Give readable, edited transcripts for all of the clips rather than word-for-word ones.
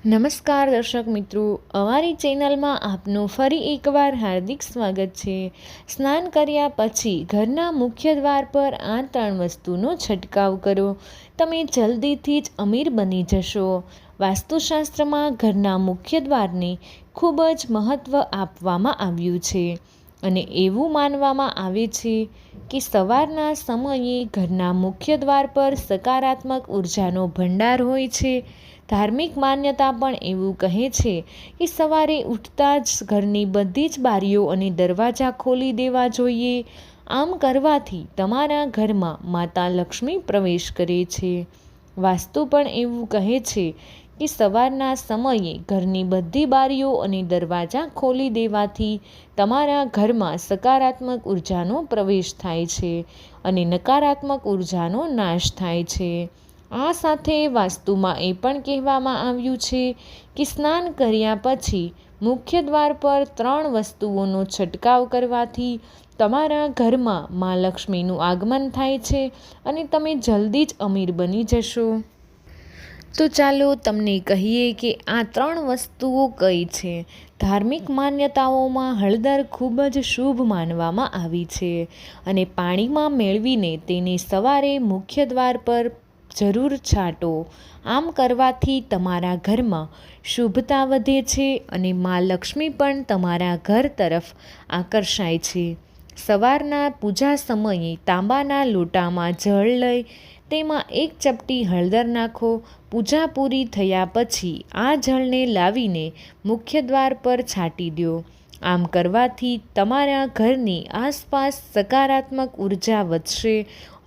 નમસ્કાર દર્શક મિત્રો, અમારી ચેનલમાં આપનું ફરી એકવાર હાર્દિક સ્વાગત છે। સ્નાન કર્યા પછી ઘરના મુખ્ય દ્વાર પર આ 3 વસ્તુનો છંટકાવ કરો, તમે જલ્દીથી જ અમીર બની જશો। વાસ્તુશાસ્ત્રમાં ઘરના મુખ્ય દ્વારને ખૂબ જ મહત્ત્વ આપવામાં આવ્યું છે અને એવું માનવામાં આવે છે કે સવારના સમયે ઘરના મુખ્ય દ્વાર પર સકારાત્મક ઉર્જાનો ભંડાર હોય છે। ધાર્મિક માન્યતા પણ એવું કહે છે કે સવારે ઉઠતા જ ઘરની બધી જ બારીઓ અને દરવાજા ખોલી દેવા જોઈએ। આમ કરવાથી તમારા ઘરમાં માતા લક્ષ્મી પ્રવેશ કરે છે। વાસ્તુ પણ એવું કહે છે કે સવારના સમયે ઘરની બધી બારીઓ અને દરવાજા ખોલી દેવાથી તમારા ઘરમાં સકારાત્મક ઉર્જાનો પ્રવેશ થાય છે અને નકારાત્મક ઉર્જાનો નાશ થાય છે। આ સાથે વાસ્તુમાં એ પણ કહેવામાં આવ્યું છે કે સ્નાન કર્યા પછી મુખ્ય દ્વાર પર 3 વસ્તુઓનો છંટકાવ કરવાથી તમારા ઘરમાં મા લક્ષ્મીનું આગમન થાય છે અને તમે જલ્દી જ અમીર બની જશો। તો ચાલો તમને કહીએ કે આ 3 વસ્તુઓ કઈ છે। ધાર્મિક માન્યતાઓમાં હળદર ખૂબ જ શુભ માનવામાં આવી છે અને પાણીમાં મેળવીને તેને સવારે મુખ્ય દ્વાર પર જરૂર છાંટો। આમ કરવાથી તમારા ઘરમાં શુભતા વધે છે અને મા લક્ષ્મી પણ તમારા ઘર તરફ આકર્ષાય છે। સવારના પૂજા સમયે તાંબાના લોટામાં જળ લઈ તેમાં 1 ચપટી હળદર નાખો। પૂજા પૂરી થયા પછી આ જળને લાવીને મુખ્ય દ્વાર પર છાંટી દો। આમ કરવાથી તમારા ઘરની આસપાસ સકારાત્મક ઉર્જા વધશે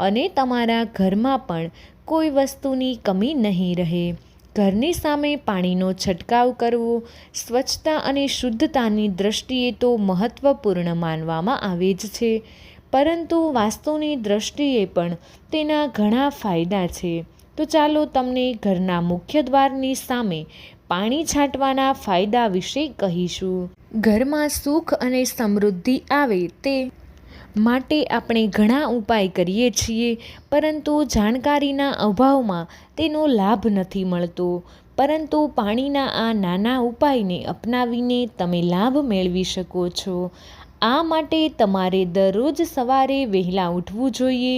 અને તમારા ઘરમાં પણ કોઈ વસ્તુની કમી નહીં રહે। ઘરની સામે પાણીનો છંટકાવ કરવો સ્વચ્છતા અને શુદ્ધતાની દૃષ્ટિએ તો મહત્ત્વપૂર્ણ માનવામાં આવે જ છે, પરંતુ વાસ્તુની દૃષ્ટિએ પણ તેના ઘણા ફાયદા છે। તો ચાલો તમને ઘરના મુખ્ય દ્વારની સામે પાણી છાંટવાના ફાયદા વિશે કહીશું। ઘરમાં સુખ અને સમૃદ્ધિ આવે તે માટે આપણે ઘણા ઉપાય કરીએ છીએ, પરંતુ જાણકારીના અભાવમાં તેનો લાભ નથી મળતો। પરંતુ પાણીના આ નાના ઉપાયને અપનાવીને તમે લાભ મેળવી શકો છો। આ માટે તમારે દરરોજ સવારે વહેલા ઉઠવું જોઈએ।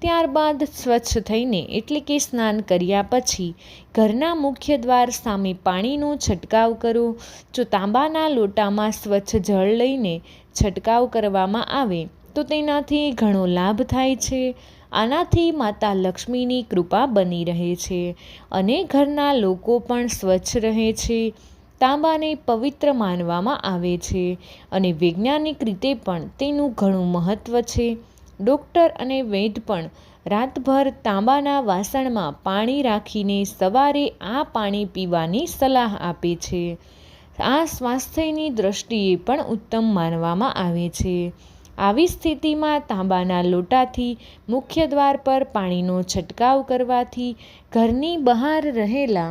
ત્યારબાદ સ્વચ્છ થઈને એટલે કે સ્નાન કર્યા પછી ઘરના મુખ્ય દ્વાર સામે પાણીનો છંટકાવ કરો। જો તાંબાના લોટામાં સ્વચ્છ જળ લઈને છંટકાવ કરવામાં આવે તો તેનાથી ઘણો લાભ થાય છે। આનાથી માતા લક્ષ્મીની કૃપા બની રહે છે અને ઘરના લોકો પણ સ્વચ્છ રહે છે। તાંબાને પવિત્ર માનવામાં આવે છે અને વૈજ્ઞાનિક રીતે પણ તેનું ઘણું મહત્ત્વ છે। ડૉક્ટર અને વૈદ્ય પણ રાતભર તાંબાના વાસણમાં પાણી રાખીને સવારે આ પાણી પીવાની સલાહ આપે છે। આ સ્વાસ્થ્યની દૃષ્ટિએ પણ ઉત્તમ માનવામાં આવે છે। આવી સ્થિતિમાં તાંબાના લોટાથી મુખ્ય દ્વાર પર પાણીનો છંટકાવ કરવાથી ઘરની બહાર રહેલા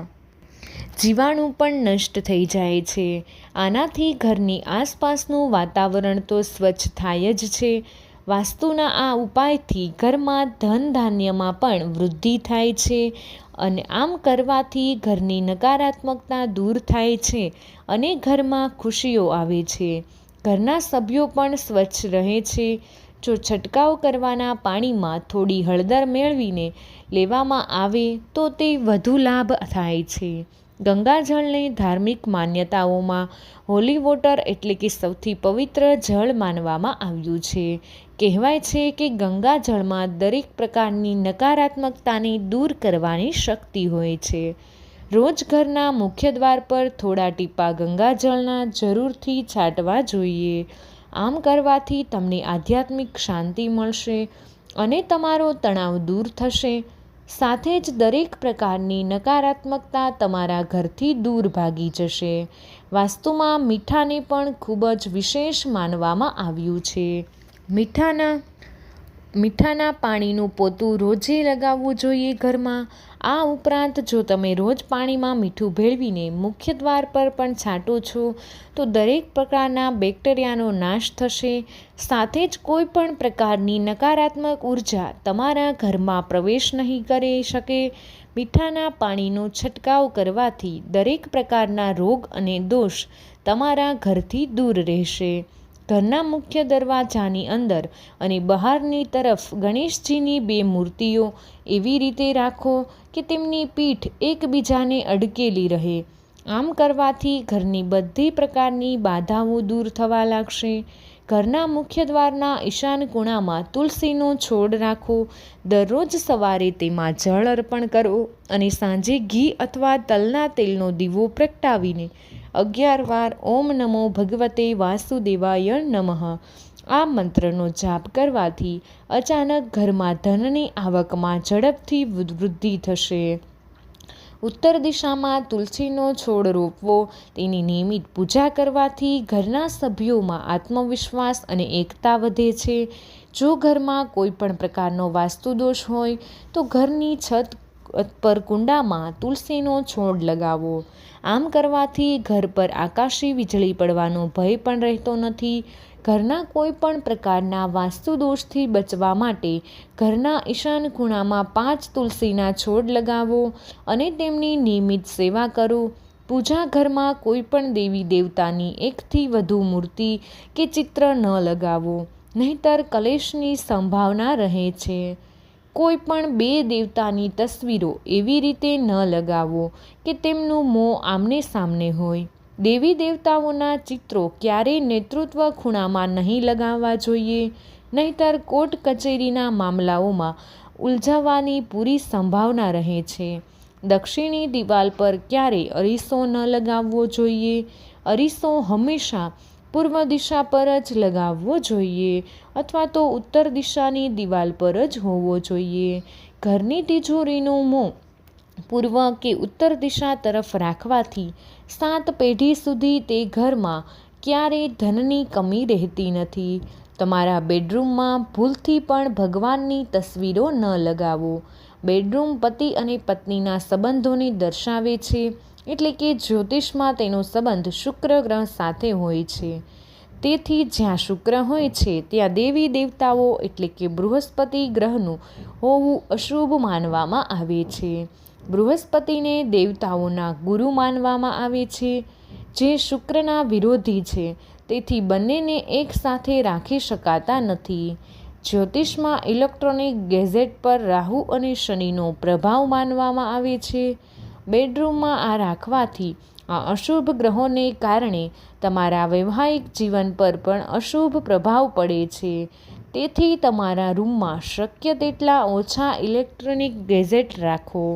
જીવાણુ પણ નષ્ટ થઈ જાય છે। આનાથી ઘરની આસપાસનું વાતાવરણ તો સ્વચ્છ થાય જ છે, વાસ્તુના આ ઉપાયથી ઘરમાં ધન ધાન્યમાં પણ વૃદ્ધિ થાય છે અને આમ કરવાથી ઘરની નકારાત્મકતા દૂર થાય છે અને ઘરમાં ખુશીઓ આવે છે। ઘરના સભ્યો પણ સ્વચ્છ રહે છે। જો છંટકાવ કરવાના પાણીમાં થોડી હળદર મેળવીને લેવામાં આવે તો તે વધુ લાભ થાય છે। ગંગાજળને ધાર્મિક માન્યતાઓમાં હોલી વોટર એટલે કે સૌથી પવિત્ર જળ માનવામાં આવ્યું છે। કહેવાય છે કે ગંગાજળમાં દરેક પ્રકારની નકારાત્મકતાને દૂર કરવાની શક્તિ હોય છે। રોજ ઘરના મુખ્ય દ્વાર પર થોડા ટીપા ગંગાજળના જરૂરથી છાંટવા જોઈએ। આમ કરવાથી તમને આધ્યાત્મિક શાંતિ મળશે અને તમારો તણાવ દૂર થશે, સાથે જ દરેક પ્રકારની નકારાત્મકતા તમારા ઘરથી દૂર ભાગી જશે। વાસ્તુમાં મીઠાને પણ ખૂબ જ વિશેષ માનવામાં આવ્યું છે। મીઠાના પાણીનું પોતું રોજે લગાવવું જોઈએ ઘરમાં। આ ઉપરાંત જો તમે રોજ પાણીમાં મીઠું ભેળવીને મુખ્ય દ્વાર પર પણ છાંટો છો તો દરેક પ્રકારના બેક્ટેરિયાનો નાશ થશે, સાથે જ કોઈ પણ પ્રકારની નકારાત્મક ઉર્જા તમારા ઘરમાં પ્રવેશ નહીં કરી શકે। મીઠાના પાણીનો છંટકાવ કરવાથી દરેક પ્રકારના રોગ અને દોષ તમારા ઘરથી દૂર રહેશે. ઘરના મુખ્ય દરવાજાની અંદર અને બહારની તરફ ગણેશજીની 2 મૂર્તિઓ એવી રીતે રાખો કે તેમની પીઠ એકબીજાને અડકેલી રહે. આમ કરવાથી ઘરની બધી પ્રકારની બાધાઓ દૂર થવા લાગશે. ઘરના મુખ્ય દ્વારના ઈશાન ખૂણામાં તુલસીનો છોડ રાખો. દરરોજ સવારે તેમાં જળ અર્પણ કરો અને સાંજે ઘી અથવા તલના તેલનો દીવો પ્રગટાવીને 11 વાર ઓમ નમો ભગવતે વાસુદેવાય નમઃ આ મંત્રનો જાપ કરવાથી અચાનક ઘરમાં ધનની આવકમાં ઝડપથી વૃદ્ધિ થશે. ઉત્તર દિશામાં તુલસીનો છોડ રોપવો. તેની નિયમિત પૂજા કરવાથી ઘરના સભ્યોમાં આત્મવિશ્વાસ અને એકતા વધે છે. જો ઘરમાં કોઈ પણ પ્રકારનો વાસ્તુદોષ હોય તો ઘરની છત પર કુંડામાં તુલસીનો છોડ લગાવો. આમ કરવાથી ઘર પર આકાશી વીજળી પડવાનો ભય પણ રહેતો નથી. ઘરના કોઈ પણ પ્રકારના વાસ્તુદોષથી બચવા માટે ઘરના ઈશાન ખૂણામાં 5 તુલસીના છોડ લગાવો અને તેમની નિયમિત સેવા કરો. પૂજા ઘરમાં કોઈ પણ દેવી દેવતાની 1 થી વધુ મૂર્તિ કે ચિત્ર ન લગાવો, નહીંતર કલેશની સંભાવના રહે છે. કોઈ પણ 2 દેવતાની તસવીરો એવી રીતે ન લગાવો કે તેમનું મોં આમને સામને હોય. દેવી દેવતાઓના ચિત્રો ક્યારેય નેતૃત્વ ખૂણામાં નહીં લગાવવા જોઈએ, નહીંતર કોર્ટ કચેરીના મામલાઓમાં ઉલઝાવવાની પૂરી સંભાવના રહે છે. દક્ષિણી દિવાલ પર ક્યારેય અરીસો ન લગાવવો જોઈએ. અરીસો હંમેશા પૂર્વ દિશા પર જ લગાવવો જોઈએ અથવા તો ઉત્તર દિશાની દિવાલ પર જ હોવો જોઈએ. ઘરની તિજોરીનું મોં પૂર્વ કે ઉત્તર દિશા તરફ રાખવાથી 7 પેઢી સુધી તે ઘરમાં ક્યારેય ધનની કમી રહેતી નથી. તમારા બેડરૂમમાં ભૂલથી પણ ભગવાનની તસવીરો ન લગાવો. બેડરૂમ પતિ અને પત્નીના સંબંધોને દર્શાવે છે, એટલે કે જ્યોતિષમાં તેનો સંબંધ શુક્ર ગ્રહ સાથે હોય છે. તેથી જ્યાં શુક્ર હોય છે ત્યાં દેવી દેવતાઓ એટલે કે બૃહસ્પતિ ગ્રહનું હોવું અશુભ માનવામાં આવે છે. બૃહસ્પતિને દેવતાઓના ગુરુ માનવામાં આવે છે, જે શુક્રના વિરોધી છે. તેથી બંનેને એક સાથે રાખી શકાતા નથી. જ્યોતિષમાં ઇલેક્ટ્રોનિક ગેજેટ પર રાહુ અને શનિનો પ્રભાવ માનવામાં આવે છે. બેડરૂમમાં આ રાખવાથી આ અશુભ ગ્રહોને કારણે તમારા વૈવાહિક જીવન પર પણ અશુભ પ્રભાવ પડે છે. તેથી તમારા રૂમમાં શક્ય તેટલા ઓછા ઇલેક્ટ્રોનિક ગેજેટ રાખો.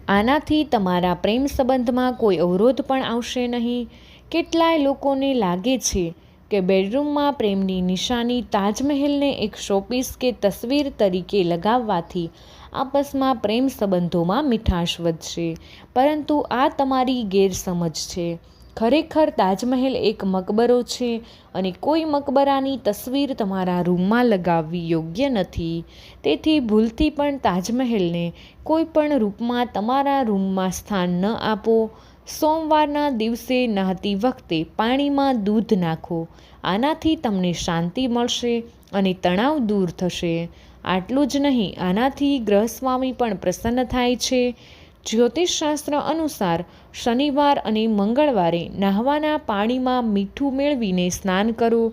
આનાથી તમારા પ્રેમ સંબંધમાં કોઈ અવરોધ પણ આવશે નહીં. કેટલાય લોકોને લાગે છે કે બેડરૂમમાં પ્રેમની નિશાની તાજમહેલને એક શોપીસ કે તસવીર તરીકે લગાવવાથી આપસમાં પ્રેમ સંબંધોમાં મીઠાશ વધશે, પરંતુ આ તમારી ગેરસમજ છે. ખરેખર તાજમહેલ એક મકબરો છે અને કોઈ મકબરાની તસવીર તમારા રૂમમાં લગાવવી યોગ્ય નથી. તેથી ભૂલથી પણ તાજમહેલને કોઈ પણ રૂપમાં તમારા રૂમમાં સ્થાન ન આપો. સોમવારના દિવસે નહાતી વખતે પાણીમાં દૂધ નાખો. આનાથી તમને શાંતિ મળશે અને તણાવ દૂર થશે. આટલું જ નહીં, આનાથી ગ્રહસ્વામી પણ પ્રસન્ન થાય છે. જ્યોતિષશાસ્ત્ર અનુસાર શનિવાર અને મંગળવારે નહાવાના પાણીમાં મીઠું મેળવીને સ્નાન કરો.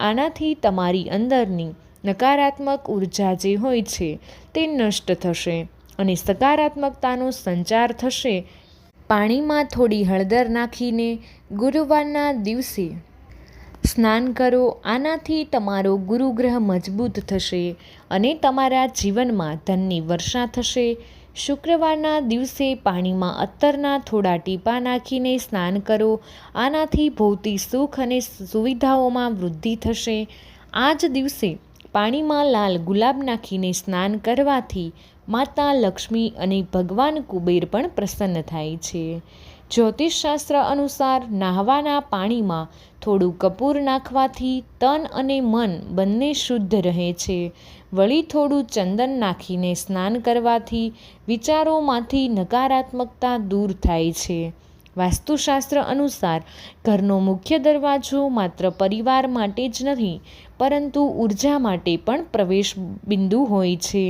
આનાથી તમારી અંદરની નકારાત્મક ઉર્જા જે હોય છે તે નષ્ટ થશે અને સકારાત્મકતાનો સંચાર થશે. પાણીમાં થોડી હળદર નાખીને ગુરુવારના દિવસે સ્નાન કરો. આનાથી તમારો ગુરુગ્રહ મજબૂત થશે અને તમારા જીવનમાં ધનની વર્ષા થશે. શુક્રવારના દિવસે પાણીમાં અત્તરના થોડા ટીપાં નાખીને સ્નાન કરો. આનાથી ભૌતિક સુખ અને સુવિધાઓમાં વૃદ્ધિ થશે. આ જ દિવસે પાણીમાં લાલ ગુલાબ નાખીને સ્નાન કરવાથી માતા લક્ષ્મી અને ભગવાન કુબેર પણ પ્રસન્ન થાય છે. જ્યોતિષશાસ્ત્ર અનુસાર નહાવાના પાણીમાં થોડું કપૂર નાખવાથી તન અને મન બંને શુદ્ધ રહે છે. વળી થોડું ચંદન નાખીને સ્નાન કરવાથી વિચારોમાંથી નકારાત્મકતા દૂર થાય છે. વાસ્તુશાસ્ત્ર અનુસાર ઘરનો મુખ્ય દરવાજો માત્ર પરિવાર માટે જ નહીં, પરંતુ ઉર્જા માટે પણ પ્રવેશ બિંદુ હોય છે.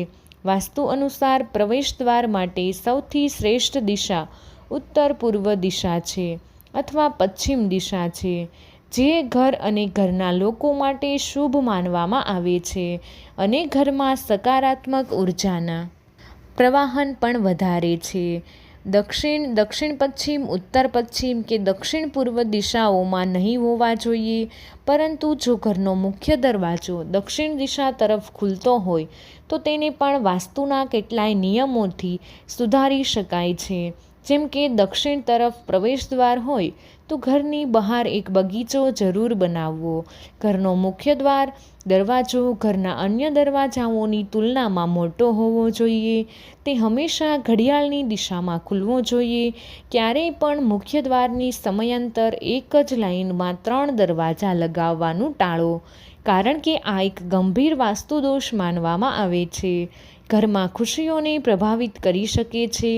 વાસ્તુ અનુસાર પ્રવેશદ્વાર માટે સૌથી શ્રેષ્ઠ દિશા ઉત્તર પૂર્વ દિશા છે અથવા પશ્ચિમ દિશા છે, જે ઘર અને ઘરના લોકો માટે શુભ માનવામાં આવે છે અને ઘરમાં સકારાત્મક ઉર્જાના પ્રવાહન પણ વધારે છે. દક્ષિણ પશ્ચિમ, ઉત્તર પશ્ચિમ કે દક્ષિણ પૂર્વ દિશાઓમાં નહીં હોવા જોઈએ, પરંતુ જો ઘરનો મુખ્ય દરવાજો દક્ષિણ દિશા તરફ ખુલતો હોય તો તેને પણ વાસ્તુના કેટલાય નિયમોથી સુધારી શકાય છે. જેમ કે દક્ષિણ તરફ પ્રવેશદ્વાર હોય તો ઘરની બહાર એક બગીચો જરૂર બનાવવો. ઘરનો મુખ્ય દરવાજો ઘરના અન્ય દરવાજાઓની તુલનામાં મોટો હોવો જોઈએ. તે હંમેશા ઘડિયાળની દિશામાં ખુલવો જોઈએ. ક્યારેય પણ મુખ્ય દ્વારની સમયાંતર એક જ લાઇનમાં 3 દરવાજા લગાવવાનું ટાળો, કારણ કે આ એક ગંભીર વાસ્તુદોષ માનવામાં આવે છે. ઘરમાં ખુશીઓને પ્રભાવિત કરી શકે છે.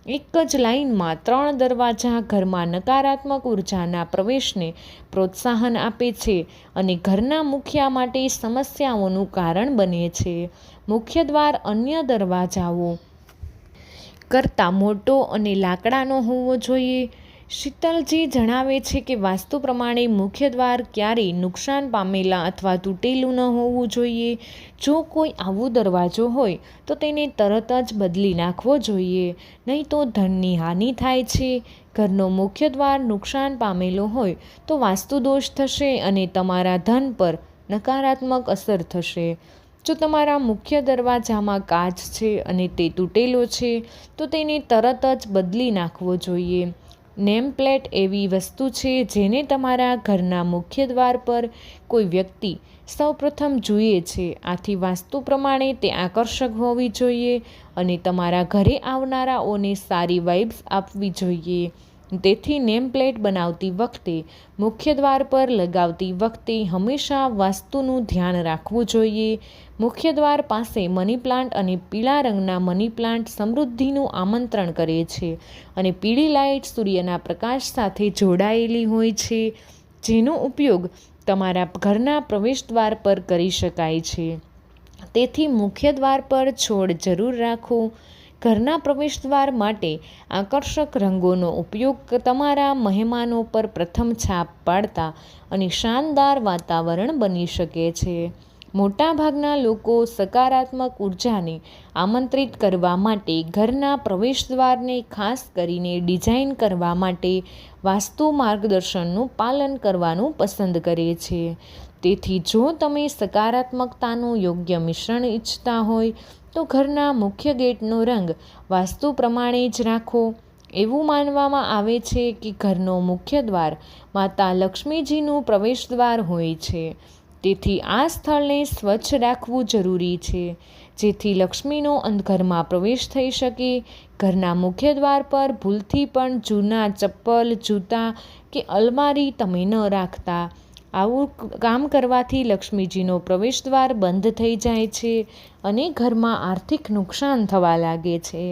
એક જ લાઇનમાં 3 દરવાજા ઘરમાં નકારાત્મક ઉર્જાના પ્રવેશને પ્રોત્સાહન આપે છે અને ઘરના મુખિયા માટે સમસ્યાઓનું કારણ બને છે. મુખ્ય દ્વાર અન્ય દરવાજાઓ કરતાં મોટો અને લાકડાનો હોવો જોઈએ. શીતલજી જણાવે છે કે વાસ્તુ પ્રમાણે મુખ્ય દ્વાર ક્યારેય નુકસાન પામેલા અથવા તૂટેલું ન હોવું જોઈએ. જો કોઈ આવો દરવાજો હોય તો તેને તરત જ બદલી નાખવો જોઈએ, નહીં તો ધનની હાનિ થાય છે. ઘરનો મુખ્ય દ્વાર નુકસાન પામેલો હોય તો વાસ્તુદોષ થશે અને તમારા ધન પર નકારાત્મક અસર થશે. જો તમારા મુખ્ય દરવાજામાં કાચ છે અને તે તૂટેલો છે તો તેને તરત જ બદલી નાખવો જોઈએ. નેમ પ્લેટ એવી વસ્તુ છે જેને તમારા ઘરના મુખ્ય દ્વાર પર કોઈ વ્યક્તિ સૌપ્રથમ જુએ છે. આથી વાસ્તુ પ્રમાણે તે આકર્ષક હોવી જોઈએ અને તમારા ઘરે આવનારાઓને સારી વાઇબ્સ આપવી જોઈએ. તેથી નેમ પ્લેટ બનાવતી વખતે, મુખ્ય દ્વાર પર લગાવતી વખતે હંમેશા વાસ્તુનું ધ્યાન રાખવું જોઈએ. મુખ્ય દ્વાર પાસે મની પ્લાન્ટ અને પીળા રંગના મની પ્લાન્ટ સમૃદ્ધિનું આમંત્રણ કરે છે અને પીળી લાઇટ સૂર્યના પ્રકાશ સાથે જોડાયેલી હોય છે, જેનો ઉપયોગ તમારા ઘરના પ્રવેશદ્વાર પર કરી શકાય છે. તેથી મુખ્ય દ્વાર પર છોડ જરૂર રાખો. ઘરના પ્રવેશદ્વાર માટે આકર્ષક રંગોનો ઉપયોગ તમારા મહેમાનો પર પ્રથમ છાપ પાડતા અને શાનદાર વાતાવરણ બની શકે છે. મોટાભાગના લોકો સકારાત્મક ઉર્જાને આમંત્રિત કરવા માટે ઘરના પ્રવેશદ્વારને ખાસ કરીને ડિઝાઇન કરવા માટે વાસ્તુ માર્ગદર્શનનું પાલન કરવાનું પસંદ કરે છે. તેથી જો તમે સકારાત્મકતાનું યોગ્ય મિશ્રણ ઈચ્છતા હોય તો ઘરના મુખ્ય ગેટનો રંગ વાસ્તુ પ્રમાણે જ રાખો. એવું માનવામાં આવે છે કે ઘરનો મુખ્ય દ્વાર માતા લક્ષ્મીજીનું પ્રવેશદ્વાર હોય છે. તેથી આ સ્થળને સ્વચ્છ રાખવું જરૂરી છે, જેથી લક્ષ્મીનો ઘરમાં પ્રવેશ થઈ શકે. ઘરના મુખ્ય દ્વાર પર ભૂલથી પણ જૂના ચપ્પલ, જૂતા કે અલમારી તમે ન રાખતા. આવું કામ કરવાથી લક્ષ્મીજીનો પ્રવેશદ્વાર બંધ થઈ જાય છે અને ઘરમાં આર્થિક નુકસાન થવા લાગે છે.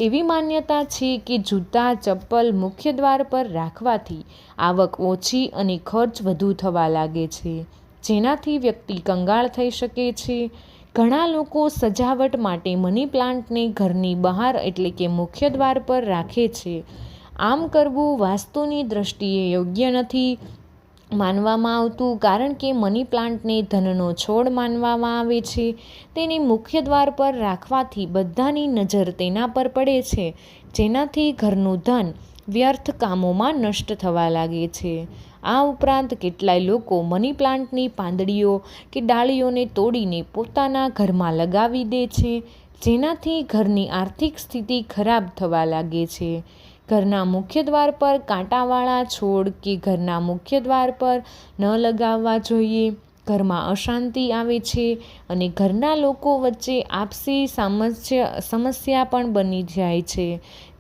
એવી માન્યતા છે કે જૂતા, ચપ્પલ મુખ્ય દ્વાર પર રાખવાથી આવક ઓછી અને ખર્ચ વધુ થવા લાગે છે, જેનાથી વ્યક્તિ કંગાળ થઈ શકે છે. ઘણા લોકો સજાવટ માટે મની પ્લાન્ટને ઘરની બહાર એટલે કે મુખ્ય દ્વાર પર રાખે છે. આમ કરવું વાસ્તુની દ્રષ્ટિએ યોગ્ય નથી માનવામાં આવતું, કારણ કે મની પ્લાન્ટને ધનનો છોડ માનવામાં આવે છે. તેને મુખ્ય દ્વાર પર રાખવાથી બધાની નજર તેના પર પડે છે, જેનાથી ઘરનું ધન વ્યર્થ કામોમાં નષ્ટ થવા લાગે છે. આ ઉપરાંત કેટલાય લોકો મની પ્લાન્ટની પાંદડીઓ કે ડાળીઓને તોડીને પોતાના ઘરમાં લગાવી દે છે, જેનાથી ઘરની આર્થિક સ્થિતિ ખરાબ થવા લાગે છે. ઘરના મુખ્ય દ્વાર પર કાંટાવાળા છોડ કે ઘરના મુખ્ય દ્વાર પર ન લગાવવા જોઈએ. ઘરમાં અશાંતિ આવે છે અને ઘરના લોકો વચ્ચે આપસી સમસ્યા પણ બની જાય છે,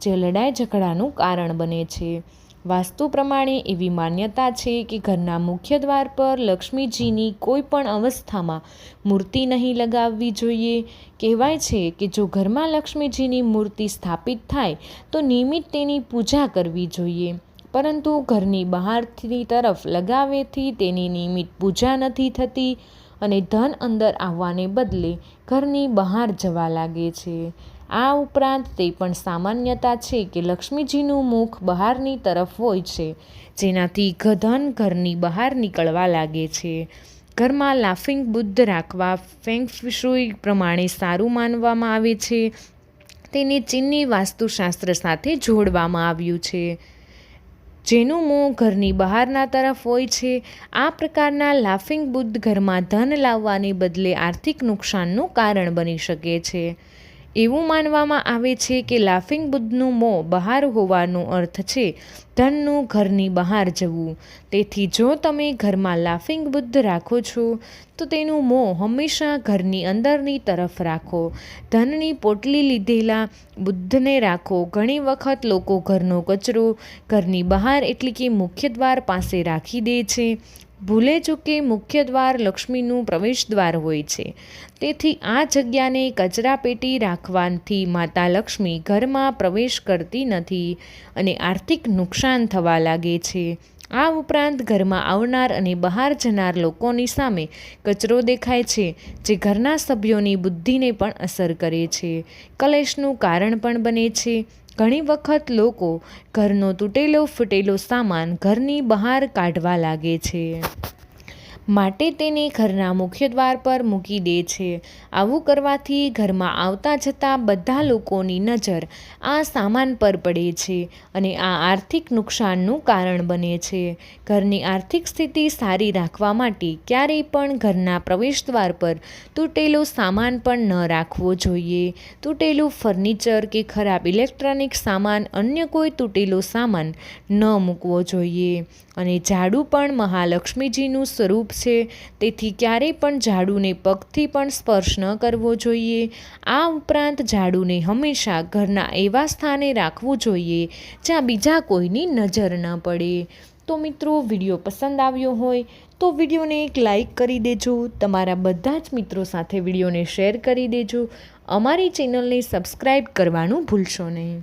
જે લડાઈ ઝઘડાનું કારણ બને છે. વાસ્તુ પ્રમાણે એવી માન્યતા છે કે ઘરના મુખ્ય દ્વાર પર લક્ષ્મીજીની કોઈ પણ અવસ્થામાં મૂર્તિ નહીં લગાવવી જોઈએ. કહેવાય છે કે જો ઘરમાં લક્ષ્મીજીની મૂર્તિ સ્થાપિત થાય તો નિયમિત તેની પૂજા કરવી જોઈએ, પરંતુ ઘરની બહારની તરફ લગાવેથી તેની નિયમિત પૂજા નથી થતી અને ધન અંદર આવવાને બદલે ઘરની બહાર જવા લાગે છે. આ ઉપરાંત તે પણ સામાન્યતા છે કે લક્ષ્મીજીનું મુખ બહારની તરફ હોય છે, જેનાથી ધન ઘરની બહાર નીકળવા લાગે છે. ઘરમાં લાફિંગ બુદ્ધ રાખવા ફેંગ શુઇ પ્રમાણે સારું માનવામાં આવે છે. તેને ચીનની વાસ્તુશાસ્ત્ર સાથે જોડવામાં આવ્યું છે, જેનું મોં ઘરની બહારના તરફ હોય છે. આ પ્રકારના લાફિંગ બુદ્ધ ઘરમાં ધન લાવવાને બદલે આર્થિક નુકસાનનું કારણ બની શકે છે. એવું માનવામાં આવે છે કે લાફિંગ બુદ્ધનું મોં બહાર હોવાનો અર્થ છે ધનનું ઘરની બહાર જવું. તેથી જો તમે ઘરમાં લાફિંગ બુદ્ધ રાખો છો તો તેનું મોં હંમેશા ઘરની અંદરની તરફ રાખો. ધનની પોટલી લીધેલા બુદ્ધને રાખો. ઘણી વખત લોકો ઘરનો કચરો ઘરની બહાર એટલે કે મુખ્ય દ્વાર પાસે રાખી દે છે. ભૂલે ચૂકે મુખ્ય દ્વાર લક્ષ્મીનું પ્રવેશ દ્વાર હોય છે, તેથી આ જગ્યાને કચરાપેટી રાખવાથી માતા લક્ષ્મી ઘરમાં પ્રવેશ કરતી નથી અને આર્થિક નુકસાન થવા લાગે છે. આ ઉપરાંત ઘરમાં આવનાર અને બહાર જનાર લોકોની સામે કચરો દેખાય છે, જે ઘરના સભ્યોની બુદ્ધિને પણ અસર કરે છે, કલેશનું કારણ પણ બને છે. ઘણી વખત લોકો ઘરનો તૂટેલો ફૂટેલો સામાન ઘરની બહાર કાઢવા લાગે છે, માટે તેને ઘરના મુખ્ય દ્વાર પર મૂકી દે છે. આવું કરવાથી ઘરમાં આવતા જતા બધા લોકોની નજર આ સામાન પર પડે છે અને આ આર્થિક નુકસાનનું કારણ બને છે. ઘરની આર્થિક સ્થિતિ સારી રાખવા માટે ક્યારેય પણ ઘરના પ્રવેશદ્વાર પર તૂટેલો સામાન પણ ન રાખવો જોઈએ. તૂટેલું ફર્નિચર કે ખરાબ ઇલેક્ટ્રોનિક સામાન, અન્ય કોઈ તૂટેલો સામાન ન મૂકવો જોઈએ. અને ઝાડુ પણ મહાલક્ષ્મીજીનું સ્વરૂપ છે, તેથી ક્યારેય પણ ઝાડુને પગથી પણ સ્પર્શ ન કરવો જોઈએ. આ ઉપરાંત ઝાડુને હંમેશા ઘરના એવા સ્થાને રાખવું જોઈએ જ્યાં બીજા કોઈની નજર ન પડે. તો મિત્રો, વિડીયો પસંદ આવ્યો હોય તો વિડીયોને એક લાઈક કરી દેજો. તમારા બધા જ મિત્રો સાથે વિડીયોને શેર કરી દેજો. અમારી ચેનલને સબસ્ક્રાઈબ કરવાનું ભૂલશો નહીં.